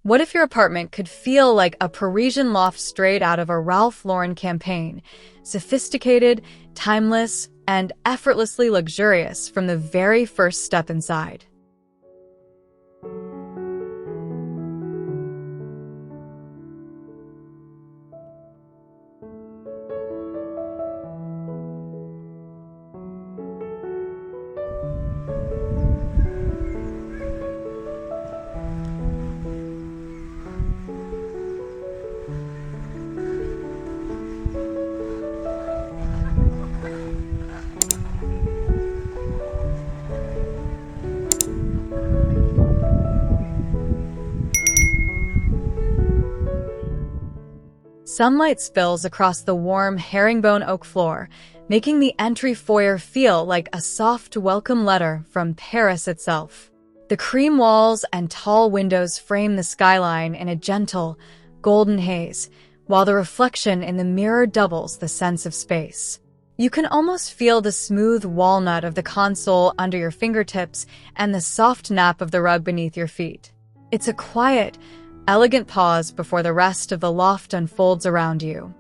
What if your apartment could feel like a Parisian loft straight out of a Ralph Lauren campaign? Sophisticated, timeless, and effortlessly luxurious from the very first step inside. Sunlight spills across the warm herringbone oak floor, making the entry foyer feel like a soft welcome letter from Paris itself. The cream walls and tall windows frame the skyline in a gentle, golden haze, while the reflection in the mirror doubles the sense of space. You can almost feel the smooth walnut of the console under your fingertips and the soft nap of the rug beneath your feet. It's a quiet, elegant pause before the rest of the loft unfolds around you.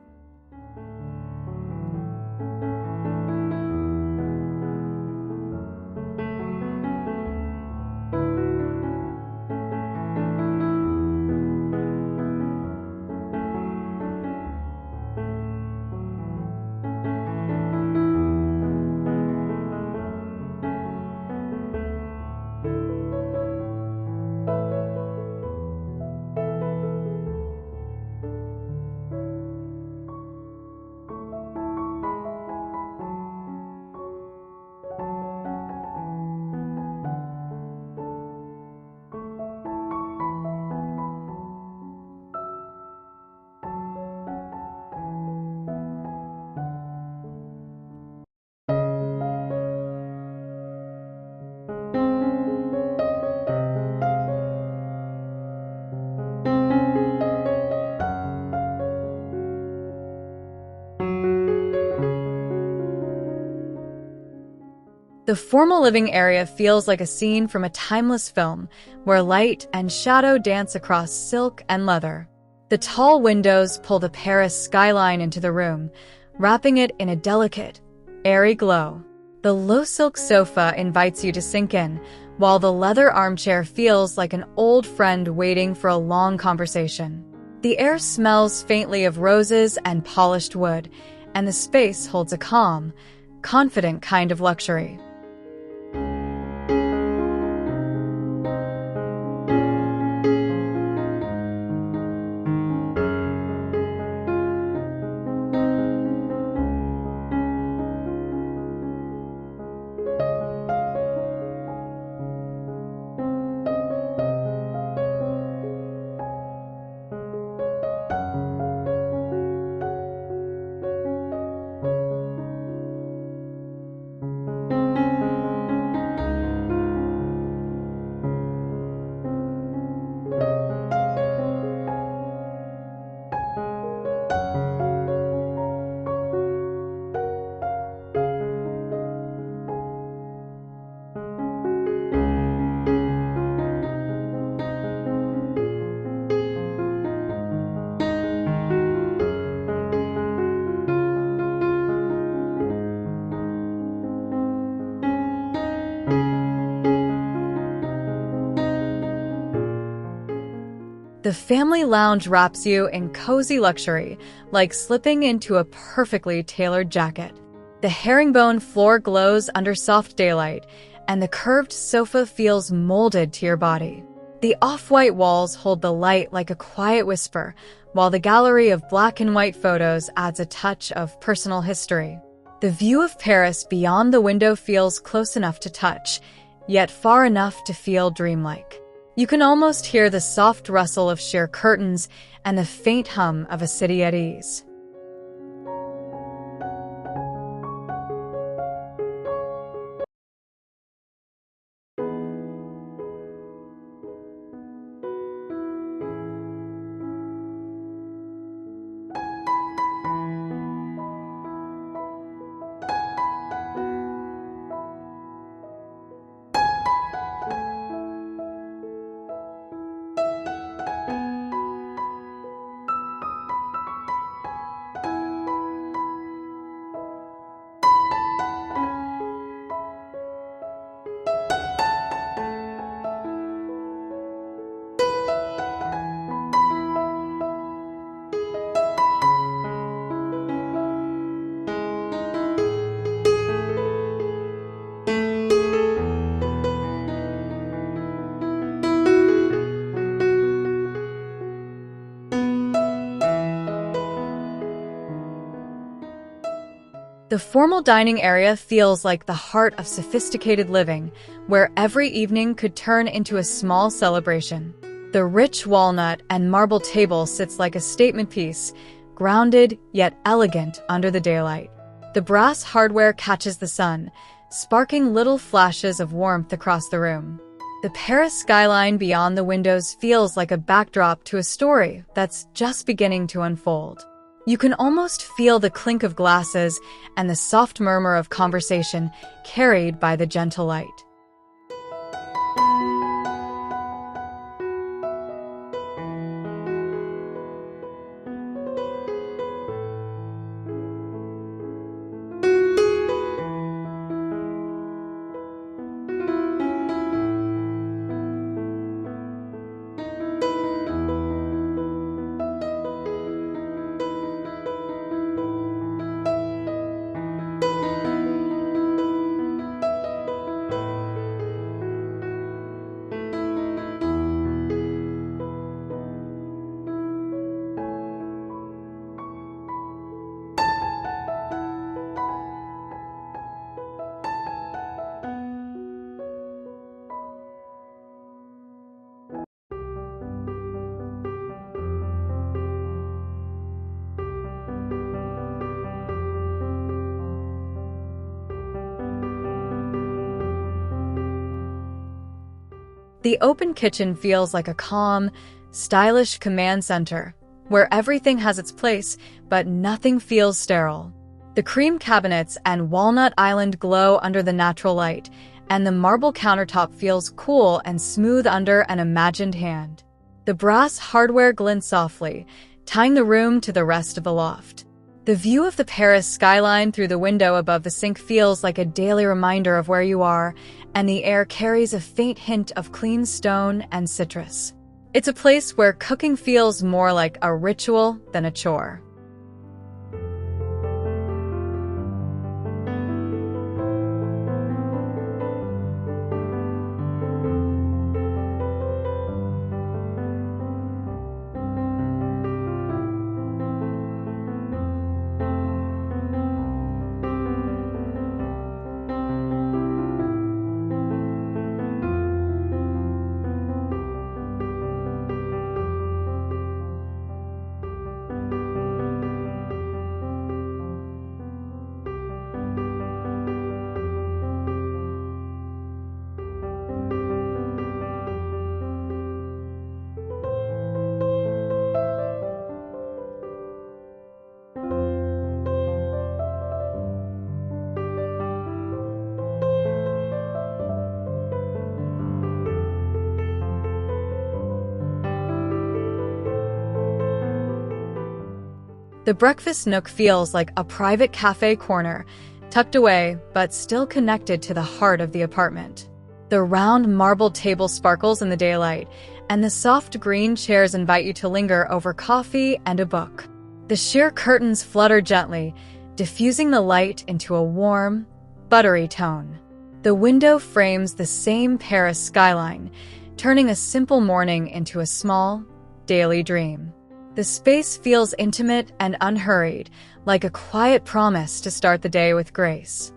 The formal living area feels like a scene from a timeless film, where light and shadow dance across silk and leather. The tall windows pull the Paris skyline into the room, wrapping it in a delicate, airy glow. The low silk sofa invites you to sink in, while the leather armchair feels like an old friend waiting for a long conversation. The air smells faintly of roses and polished wood, and the space holds a calm, confident kind of luxury. The family lounge wraps you in cozy luxury, like slipping into a perfectly tailored jacket. The herringbone floor glows under soft daylight, and the curved sofa feels molded to your body. The off-white walls hold the light like a quiet whisper, while the gallery of black and white photos adds a touch of personal history. The view of Paris beyond the window feels close enough to touch, yet far enough to feel dreamlike. You can almost hear the soft rustle of sheer curtains and the faint hum of a city at ease. The formal dining area feels like the heart of sophisticated living, where every evening could turn into a small celebration. The rich walnut and marble table sits like a statement piece, grounded yet elegant under the daylight. The brass hardware catches the sun, sparking little flashes of warmth across the room. The Paris skyline beyond the windows feels like a backdrop to a story that's just beginning to unfold. You can almost feel the clink of glasses and the soft murmur of conversation carried by the gentle light. The open kitchen feels like a calm, stylish command center, where everything has its place, but nothing feels sterile. The cream cabinets and walnut island glow under the natural light, and the marble countertop feels cool and smooth under an imagined hand. The brass hardware glints softly, tying the room to the rest of the loft. The view of the Paris skyline through the window above the sink feels like a daily reminder of where you are, and the air carries a faint hint of clean stone and citrus. It's a place where cooking feels more like a ritual than a chore. The breakfast nook feels like a private cafe corner, tucked away but still connected to the heart of the apartment. The round marble table sparkles in the daylight, and the soft green chairs invite you to linger over coffee and a book. The sheer curtains flutter gently, diffusing the light into a warm, buttery tone. The window frames the same Paris skyline, turning a simple morning into a small, daily dream. The space feels intimate and unhurried, like a quiet promise to start the day with grace.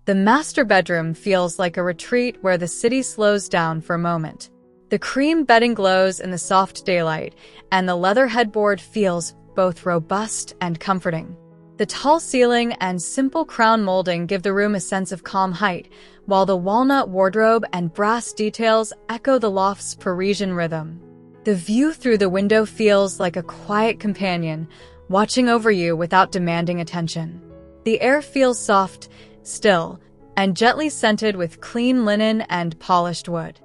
The master bedroom feels like a retreat where the city slows down for a moment. The cream bedding glows in the soft daylight, and the leather headboard feels both robust and comforting. The tall ceiling and simple crown molding give the room a sense of calm height, while the walnut wardrobe and brass details echo the loft's Parisian rhythm. The view through the window feels like a quiet companion, watching over you without demanding attention. The air feels soft, still, and gently scented with clean linen and polished wood.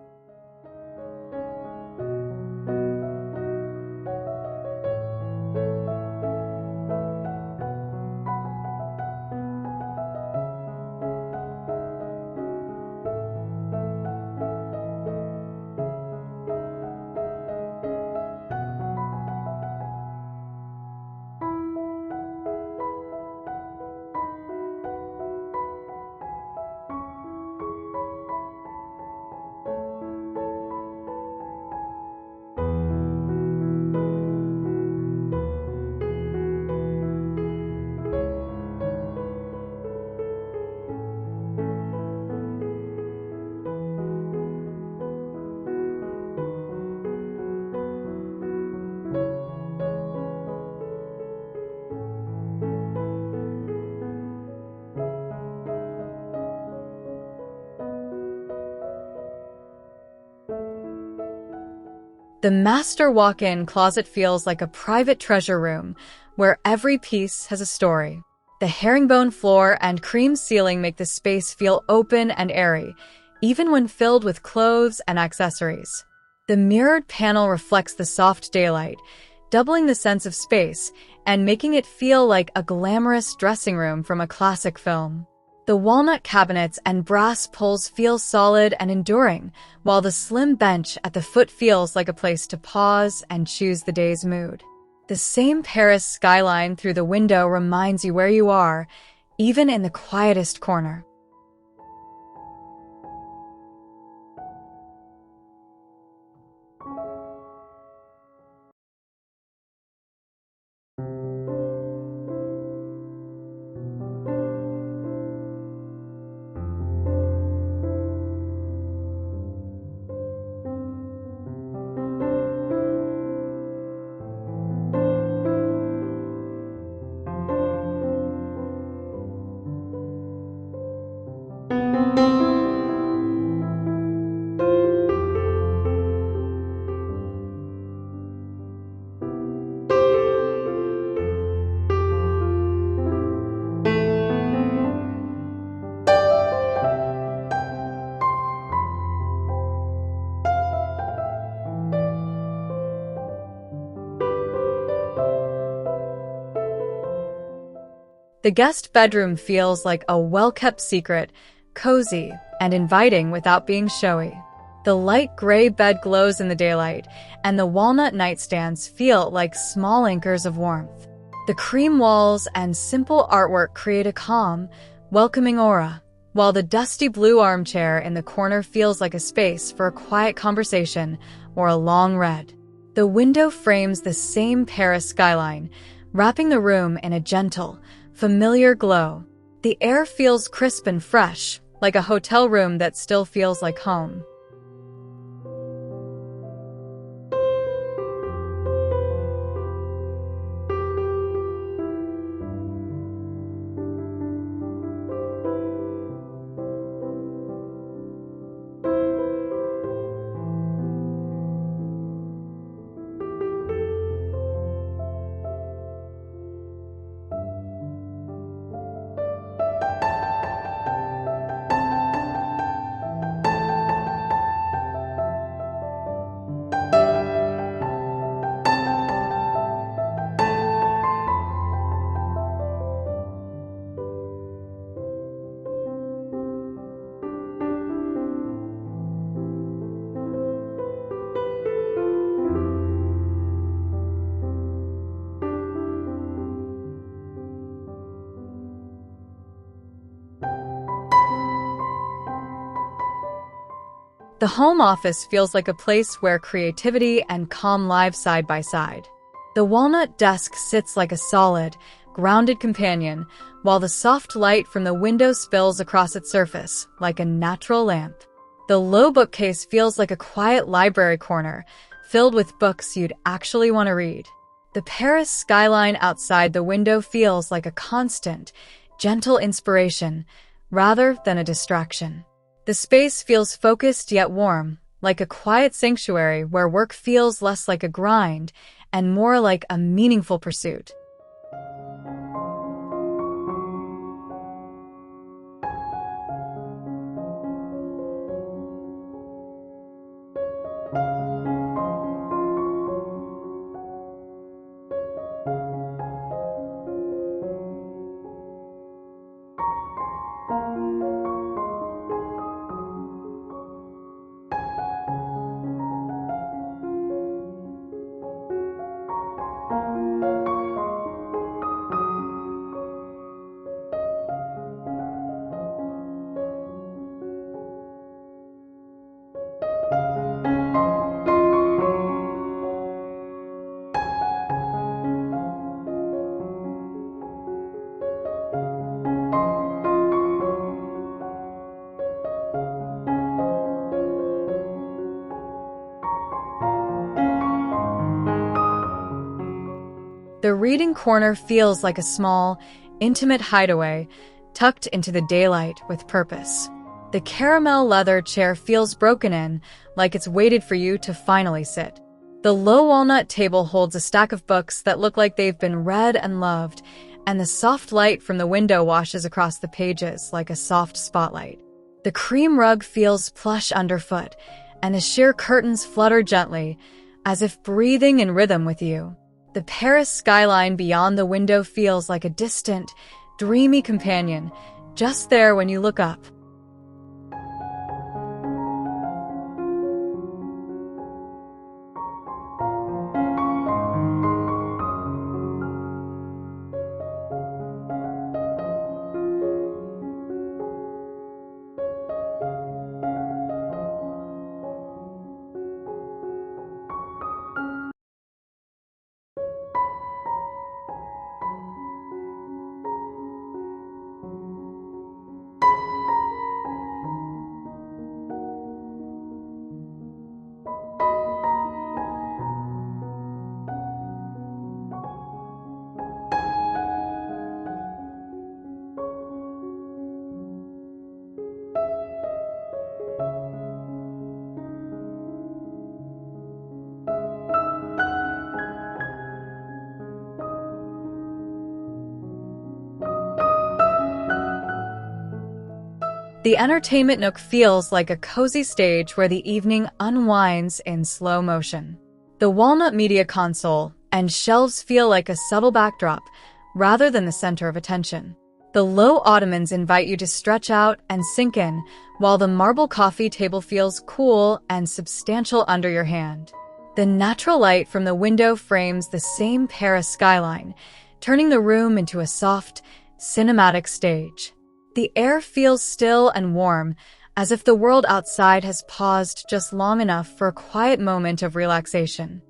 The master walk-in closet feels like a private treasure room where every piece has a story. The herringbone floor and cream ceiling make the space feel open and airy, even when filled with clothes and accessories. The mirrored panel reflects the soft daylight, doubling the sense of space and making it feel like a glamorous dressing room from a classic film. The walnut cabinets and brass pulls feel solid and enduring, while the slim bench at the foot feels like a place to pause and choose the day's mood. The same Paris skyline through the window reminds you where you are, even in the quietest corner. The guest bedroom feels like a well-kept secret, cozy and inviting without being showy. The light gray bed glows in the daylight, and the walnut nightstands feel like small anchors of warmth. The cream walls and simple artwork create a calm, welcoming aura, while the dusty blue armchair in the corner feels like a space for a quiet conversation or a long read. The window frames the same Paris skyline, wrapping the room in a gentle, familiar glow. The air feels crisp and fresh, like a hotel room that still feels like home. The home office feels like a place where creativity and calm live side by side. The walnut desk sits like a solid, grounded companion, while the soft light from the window spills across its surface like a natural lamp. The low bookcase feels like a quiet library corner, filled with books you'd actually want to read. The The Paris skyline outside the window feels like a constant, gentle inspiration rather than a distraction. The space feels focused yet warm, like a quiet sanctuary where work feels less like a grind and more like a meaningful pursuit. The reading corner feels like a small, intimate hideaway tucked into the daylight with purpose. The caramel leather chair feels broken in, like it's waited for you to finally sit. The low walnut table holds a stack of books that look like they've been read and loved, and the soft light from the window washes across the pages like a soft spotlight. The cream rug feels plush underfoot, and the sheer curtains flutter gently, as if breathing in rhythm with you. The Paris skyline beyond the window feels like a distant, dreamy companion, just there when you look up. The entertainment nook feels like a cozy stage where the evening unwinds in slow motion. The walnut media console and shelves feel like a subtle backdrop rather than the center of attention. The low ottomans invite you to stretch out and sink in, while the marble coffee table feels cool and substantial under your hand. The natural light from the window frames the same Paris skyline, turning the room into a soft, cinematic stage. The air feels still and warm, as if the world outside has paused just long enough for a quiet moment of relaxation.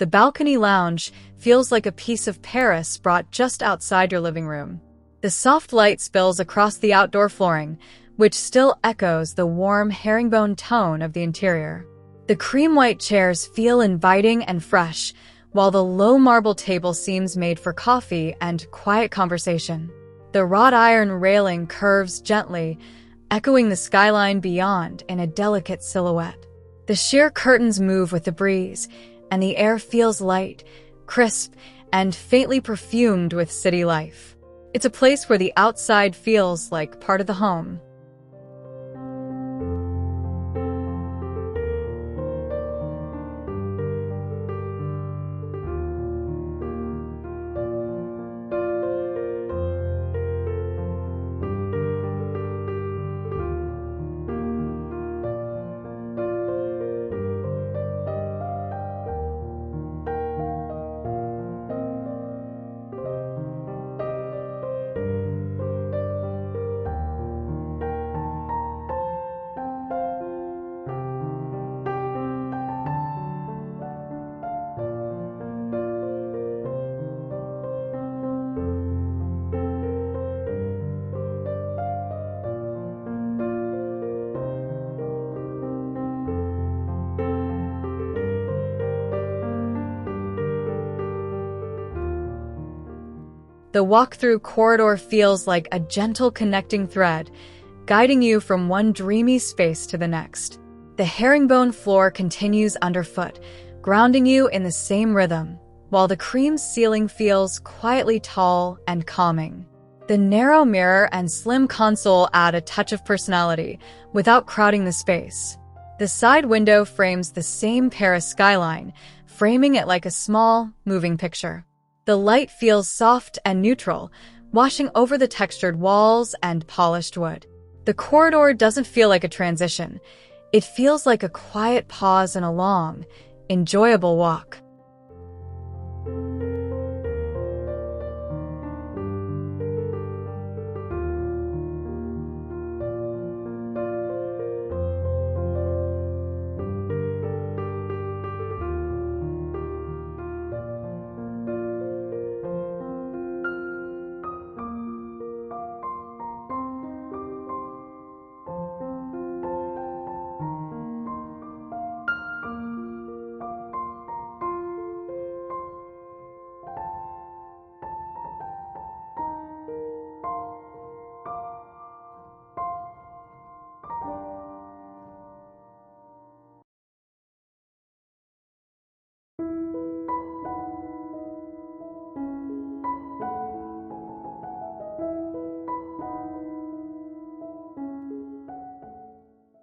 The balcony lounge feels like a piece of Paris brought just outside your living room. The soft light spills across the outdoor flooring, which still echoes the warm herringbone tone of the interior. The cream-white chairs feel inviting and fresh, while the low marble table seems made for coffee and quiet conversation. The wrought iron railing curves gently, echoing the skyline beyond in a delicate silhouette. The sheer curtains move with the breeze, and the air feels light, crisp, and faintly perfumed with city life. It's a place where the outside feels like part of the home. The walk-through corridor feels like a gentle connecting thread, guiding you from one dreamy space to the next. The herringbone floor continues underfoot, grounding you in the same rhythm, while the cream ceiling feels quietly tall and calming. The narrow mirror and slim console add a touch of personality without crowding the space. The side window frames the same Paris skyline, framing it like a small, moving picture. The light feels soft and neutral, washing over the textured walls and polished wood. The corridor doesn't feel like a transition. It feels like a quiet pause in a long, enjoyable walk.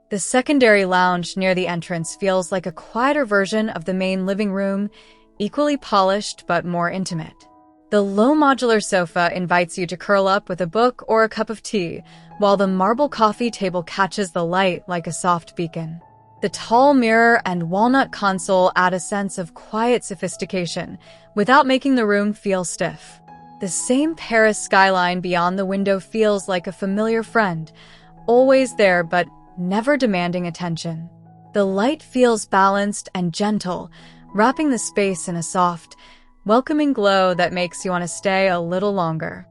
The secondary lounge near the entrance feels like a quieter version of the main living room, equally polished but more intimate. The low modular sofa invites you to curl up with a book or a cup of tea, while the marble coffee table catches the light like a soft beacon. The tall mirror and walnut console add a sense of quiet sophistication, without making the room feel stiff. The same Paris skyline beyond the window feels like a familiar friend, always there but never demanding attention. The light feels balanced and gentle, wrapping the space in a soft, welcoming glow that makes you want to stay a little longer.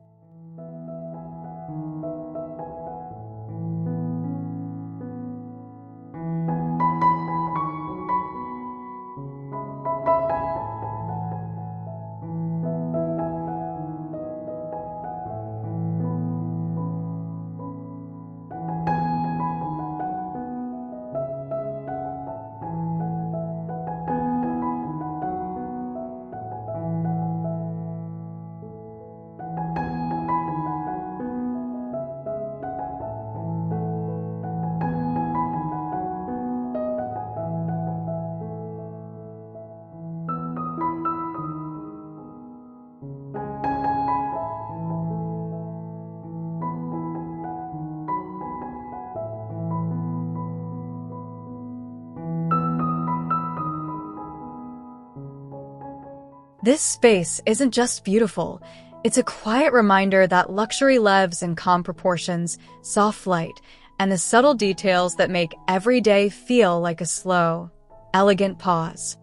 This space isn't just beautiful, it's a quiet reminder that luxury lives in calm proportions, soft light, and the subtle details that make every day feel like a slow, elegant pause.